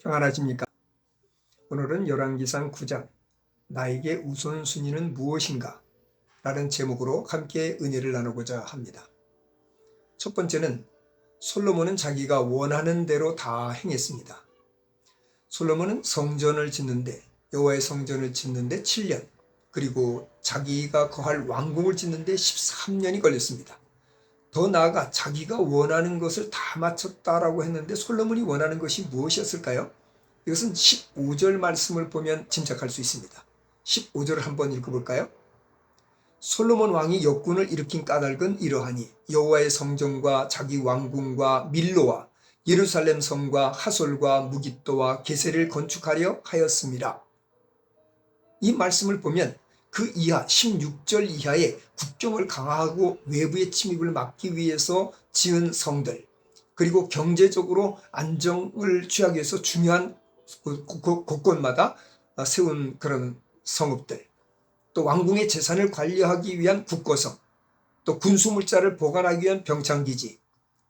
평안하십니까? 오늘은 열왕기상 9장 나에게 우선순위는 무엇인가? 라는 제목으로 함께 은혜를 나누고자 합니다. 첫 번째는 솔로몬은 자기가 원하는 대로 다 행했습니다. 솔로몬은 성전을 짓는데 여호와의 성전을 짓는데 7년, 그리고 자기가 거할 왕궁을 짓는데 13년이 걸렸습니다. 더 나아가 자기가 원하는 것을 다 마쳤다라고 했는데 솔로몬이 원하는 것이 무엇이었을까요? 이것은 15절 말씀을 보면 짐작할 수 있습니다. 15절을 한번 읽어볼까요? 솔로몬 왕이 역군을 일으킨 까닭은 이러하니 여호와의 성전과 자기 왕궁과 밀로와 예루살렘 성과 하솔과 무깃도와 게셀을 건축하려 하였습니다. 이 말씀을 보면 그 이하 16절 이하에 국경을 강화하고 외부의 침입을 막기 위해서 지은 성들, 그리고 경제적으로 안정을 취하기 위해서 중요한 곳곳마다 세운 그런 성읍들, 또 왕궁의 재산을 관리하기 위한 국고성, 또 군수물자를 보관하기 위한 병창기지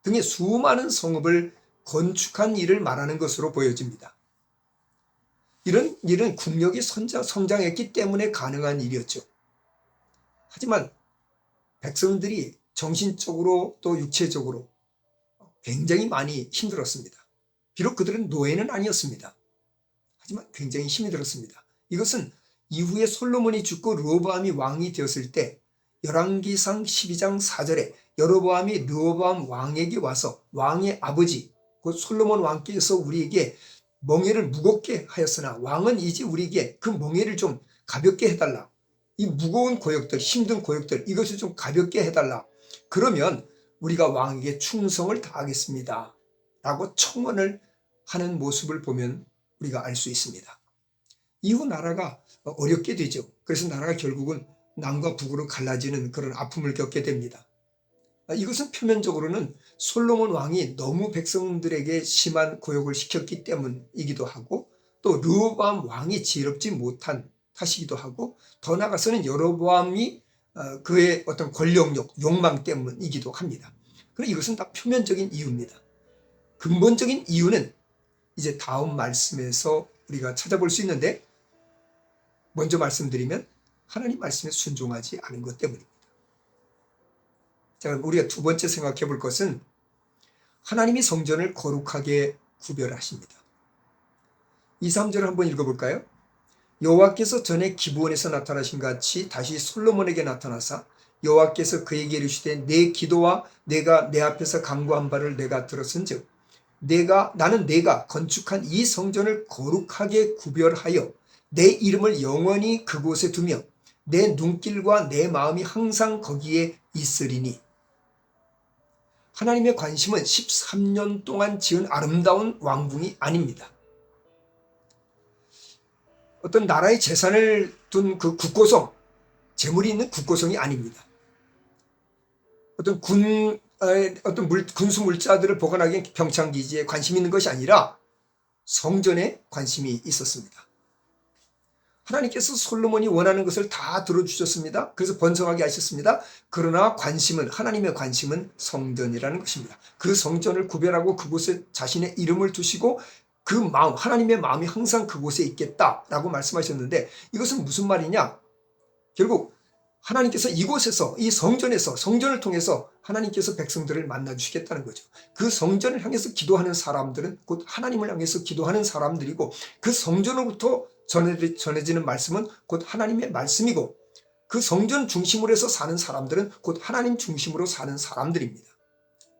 등의 수많은 성읍을 건축한 일을 말하는 것으로 보여집니다. 이런 일은 국력이 성장했기 때문에 가능한 일이었죠. 하지만 백성들이 정신적으로 또 육체적으로 굉장히 많이 힘들었습니다. 비록 그들은 노예는 아니었습니다. 하지만 굉장히 힘이 들었습니다. 이것은 이후에 솔로몬이 죽고 르호보암이 왕이 되었을 때 열왕기상 12장 4절에 여로보암이 르호보암 왕에게 와서 왕의 아버지 곧 솔로몬 왕께서 우리에게 멍에를 무겁게 하였으나 왕은 이제 우리에게 그 멍에를 좀 가볍게 해달라. 이 무거운 고역들, 힘든 고역들, 이것을 좀 가볍게 해달라. 그러면 우리가 왕에게 충성을 다하겠습니다. 라고 청원을 하는 모습을 보면 우리가 알 수 있습니다. 이후 나라가 어렵게 되죠. 그래서 나라가 결국은 남과 북으로 갈라지는 그런 아픔을 겪게 됩니다. 이것은 표면적으로는 솔로몬 왕이 너무 백성들에게 심한 고역을 시켰기 때문이기도 하고, 또 르호보암 왕이 지혜롭지 못한 탓이기도 하고, 더 나아가서는 여로보암이 그의 어떤 권력욕, 욕망 때문이기도 합니다. 그래서 이것은 다 표면적인 이유입니다. 근본적인 이유는 이제 다음 말씀에서 우리가 찾아볼 수 있는데, 먼저 말씀드리면 하나님 말씀에 순종하지 않은 것 때문입니다. 자, 우리가 두 번째 생각해 볼 것은 하나님이 성전을 거룩하게 구별하십니다. 2, 3절을 한번 읽어볼까요? 여호와께서 전에 기브온에서 나타나신 같이 다시 솔로몬에게 나타나사 여호와께서 그에게 이르시되 내 기도와 내가 내 앞에서 간구한 바를 내가 들었은즉 나는 내가 건축한 이 성전을 거룩하게 구별하여 내 이름을 영원히 그곳에 두며 내 눈길과 내 마음이 항상 거기에 있으리니. 하나님의 관심은 13년 동안 지은 아름다운 왕궁이 아닙니다. 어떤 나라의 재산을 둔 그 국고성, 재물이 있는 국고성이 아닙니다. 어떤 군수 물자들을 보관하기 위한 병창기지에 관심이 있는 것이 아니라 성전에 관심이 있었습니다. 하나님께서 솔로몬이 원하는 것을 다 들어주셨습니다. 그래서 번성하게 하셨습니다. 그러나 하나님의 관심은 성전이라는 것입니다. 그 성전을 구별하고 그곳에 자신의 이름을 두시고 그 마음, 하나님의 마음이 항상 그곳에 있겠다라고 말씀하셨는데, 이것은 무슨 말이냐? 결국 하나님께서 이곳에서, 이 성전에서, 성전을 통해서 하나님께서 백성들을 만나주시겠다는 거죠. 그 성전을 향해서 기도하는 사람들은 곧 하나님을 향해서 기도하는 사람들이고, 그 성전으로부터 전해지는 말씀은 곧 하나님의 말씀이고, 그 성전 중심으로 해서 사는 사람들은 곧 하나님 중심으로 사는 사람들입니다.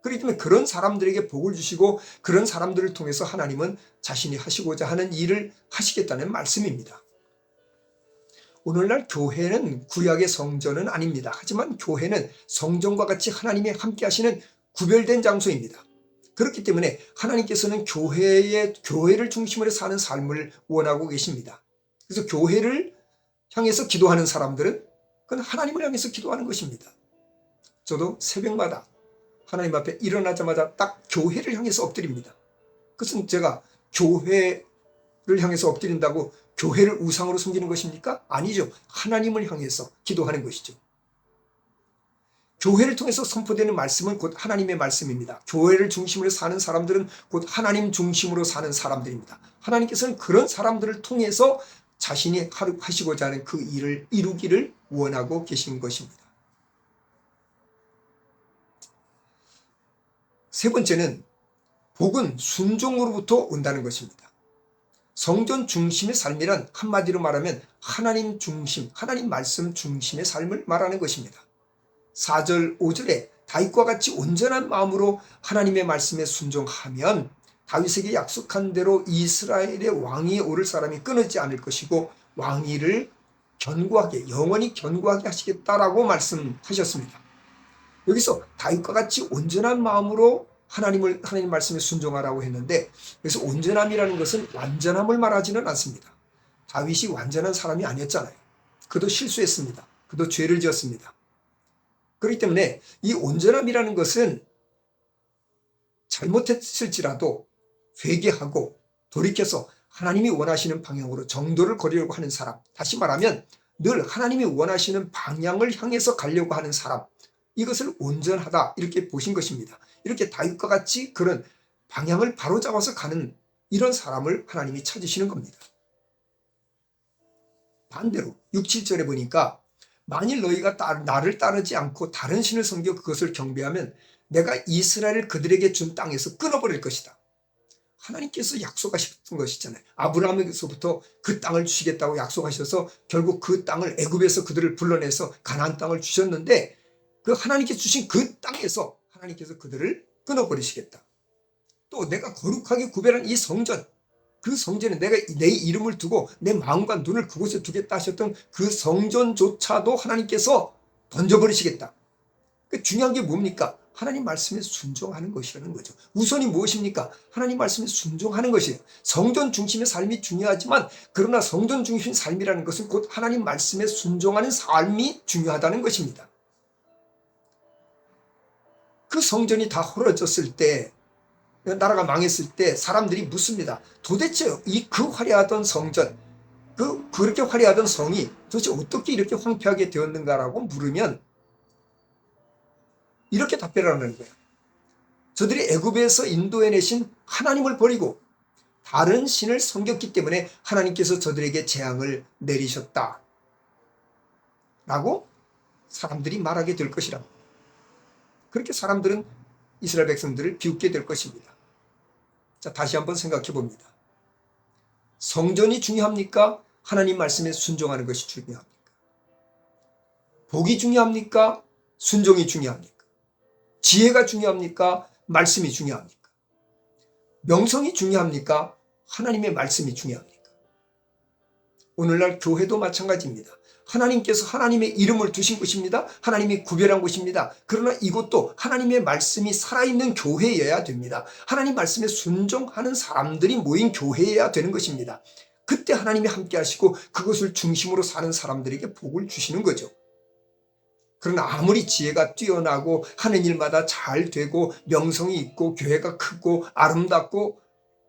그렇기 때문에 그런 사람들에게 복을 주시고 그런 사람들을 통해서 하나님은 자신이 하시고자 하는 일을 하시겠다는 말씀입니다. 오늘날 교회는 구약의 성전은 아닙니다. 하지만 교회는 성전과 같이 하나님이 함께 하시는 구별된 장소입니다. 그렇기 때문에 하나님께서는 교회를 중심으로 사는 삶을 원하고 계십니다. 그래서 교회를 향해서 기도하는 사람들은 그건 하나님을 향해서 기도하는 것입니다. 저도 새벽마다 하나님 앞에 일어나자마자 딱 교회를 향해서 엎드립니다. 그것은 제가 교회를 향해서 엎드린다고 교회를 우상으로 섬기는 것입니까? 아니죠. 하나님을 향해서 기도하는 것이죠. 교회를 통해서 선포되는 말씀은 곧 하나님의 말씀입니다. 교회를 중심으로 사는 사람들은 곧 하나님 중심으로 사는 사람들입니다. 하나님께서는 그런 사람들을 통해서 자신이 하시고자 하는 그 일을 이루기를 원하고 계신 것입니다. 세 번째는 복은 순종으로부터 온다는 것입니다. 성전 중심의 삶이란 한마디로 말하면 하나님 중심, 하나님 말씀 중심의 삶을 말하는 것입니다. 4절, 5절에 다윗과 같이 온전한 마음으로 하나님의 말씀에 순종하면 다윗에게 약속한 대로 이스라엘의 왕위에 오를 사람이 끊어지지 않을 것이고 왕위를 견고하게, 영원히 견고하게 하시겠다라고 말씀하셨습니다. 여기서 다윗과 같이 온전한 마음으로 하나님 말씀에 순종하라고 했는데, 그래서 온전함이라는 것은 완전함을 말하지는 않습니다. 다윗이 완전한 사람이 아니었잖아요. 그도 실수했습니다. 그도 죄를 지었습니다. 그렇기 때문에 이 온전함이라는 것은 잘못했을지라도 회개하고 돌이켜서 하나님이 원하시는 방향으로 정도를 거리려고 하는 사람, 다시 말하면 늘 하나님이 원하시는 방향을 향해서 가려고 하는 사람, 이것을 온전하다 이렇게 보신 것입니다. 이렇게 다윗과 같이 그런 방향을 바로잡아서 가는 이런 사람을 하나님이 찾으시는 겁니다. 반대로 6, 7절에 보니까 만일 너희가 나를 따르지 않고 다른 신을 섬겨 그것을 경배하면 내가 이스라엘을 그들에게 준 땅에서 끊어버릴 것이다. 하나님께서 약속하셨던 것이잖아요. 아브라함에게서부터 그 땅을 주시겠다고 약속하셔서 결국 그 땅을 애굽에서 그들을 불러내서 가나안 땅을 주셨는데, 그 하나님께서 주신 그 땅에서 하나님께서 그들을 끊어버리시겠다. 또 내가 거룩하게 구별한 이 성전, 그 성전에 내가 내 이름을 두고 내 마음과 눈을 그곳에 두겠다 하셨던 그 성전조차도 하나님께서 던져버리시겠다. 중요한 게 뭡니까? 하나님 말씀에 순종하는 것이라는 거죠. 우선이 무엇입니까? 하나님 말씀에 순종하는 것이에요. 성전 중심의 삶이 중요하지만, 그러나 성전 중심의 삶이라는 것은 곧 하나님 말씀에 순종하는 삶이 중요하다는 것입니다. 그 성전이 다 헐어졌을 때, 나라가 망했을 때 사람들이 묻습니다. 도대체 그 화려하던 성전, 그렇게 화려하던 성이 도대체 어떻게 이렇게 황폐하게 되었는가라고 물으면 이렇게 답변을 하는 거예요. 저들이 애굽에서 인도해내신 하나님을 버리고 다른 신을 섬겼기 때문에 하나님께서 저들에게 재앙을 내리셨다 라고 사람들이 말하게 될 것이라. 그렇게 사람들은 이스라엘 백성들을 비웃게 될 것입니다. 자, 다시 한번 생각해 봅니다. 성전이 중요합니까? 하나님 말씀에 순종하는 것이 중요합니까? 복이 중요합니까? 순종이 중요합니까? 지혜가 중요합니까? 말씀이 중요합니까? 명성이 중요합니까? 하나님의 말씀이 중요합니까? 오늘날 교회도 마찬가지입니다. 하나님께서 하나님의 이름을 두신 곳입니다. 하나님이 구별한 곳입니다. 그러나 이곳도 하나님의 말씀이 살아있는 교회여야 됩니다. 하나님 말씀에 순종하는 사람들이 모인 교회여야 되는 것입니다. 그때 하나님이 함께 하시고 그것을 중심으로 사는 사람들에게 복을 주시는 거죠. 그러나 아무리 지혜가 뛰어나고 하는 일마다 잘 되고 명성이 있고 교회가 크고 아름답고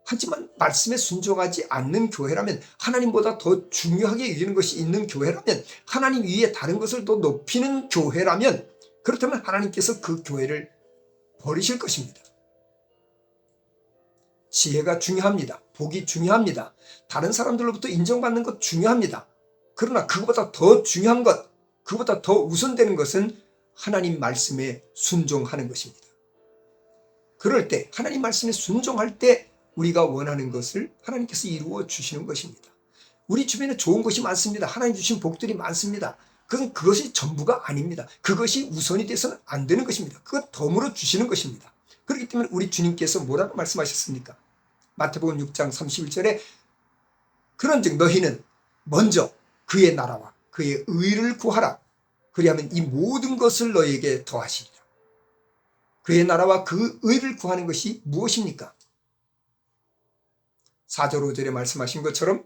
하지만 말씀에 순종하지 않는 교회라면, 하나님보다 더 중요하게 여기는 것이 있는 교회라면, 하나님 위에 다른 것을 더 높이는 교회라면, 그렇다면 하나님께서 그 교회를 버리실 것입니다. 지혜가 중요합니다. 복이 중요합니다. 다른 사람들로부터 인정받는 것 중요합니다. 그러나 그것보다 더 중요한 것, 그보다 더 우선되는 것은 하나님 말씀에 순종하는 것입니다. 그럴 때, 하나님 말씀에 순종할 때 우리가 원하는 것을 하나님께서 이루어 주시는 것입니다. 우리 주변에 좋은 것이 많습니다. 하나님 주신 복들이 많습니다. 그것이 전부가 아닙니다. 그것이 우선이 돼서는 안 되는 것입니다. 그것 덤으로 주시는 것입니다. 그렇기 때문에 우리 주님께서 뭐라고 말씀하셨습니까? 마태복음 6장 31절에 그런즉 너희는 먼저 그의 나라와 그의 의를 구하라. 그리하면 이 모든 것을 너희에게 더하시리라. 그의 나라와 그 의를 구하는 것이 무엇입니까? 4절 5절에 말씀하신 것처럼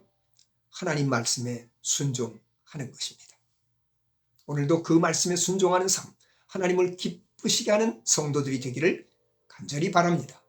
하나님 말씀에 순종하는 것입니다. 오늘도 그 말씀에 순종하는 삶, 하나님을 기쁘시게 하는 성도들이 되기를 간절히 바랍니다.